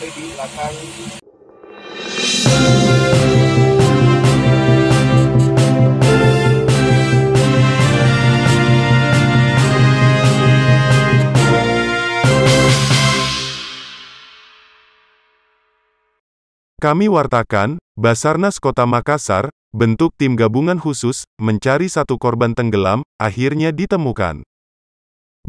sampai di belakang. Kami wartakan, Basarnas Kota Makassar, bentuk tim gabungan khusus, mencari satu korban tenggelam, akhirnya ditemukan.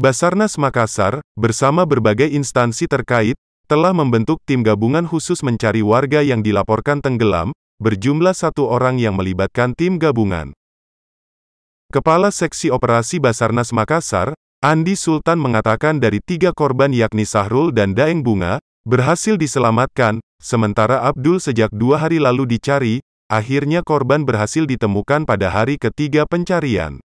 Basarnas Makassar, bersama berbagai instansi terkait, telah membentuk tim gabungan khusus mencari warga yang dilaporkan tenggelam, berjumlah 1 orang yang melibatkan tim gabungan. Kepala Seksi Operasi Basarnas Makassar, Andi Sultan mengatakan dari 3 korban yakni Sahrul dan Daeng Bunga, berhasil diselamatkan, sementara Abdul sejak 2 hari lalu dicari, akhirnya korban berhasil ditemukan pada hari ketiga pencarian.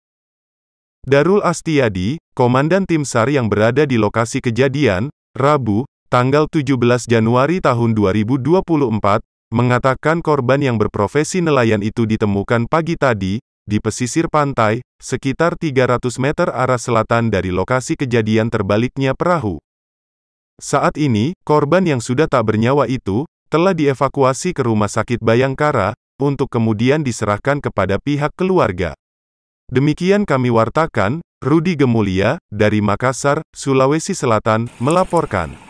Darul Astiyadi, Komandan Tim SAR yang berada di lokasi kejadian, Rabu, tanggal 17 Januari tahun 2024, mengatakan korban yang berprofesi nelayan itu ditemukan pagi tadi, di pesisir pantai, sekitar 300 meter arah selatan dari lokasi kejadian terbaliknya perahu. Saat ini, korban yang sudah tak bernyawa itu, telah dievakuasi ke Rumah Sakit Bayangkara, untuk kemudian diserahkan kepada pihak keluarga. Demikian kami wartakan, Rudi Gemulia, dari Makassar, Sulawesi Selatan, melaporkan.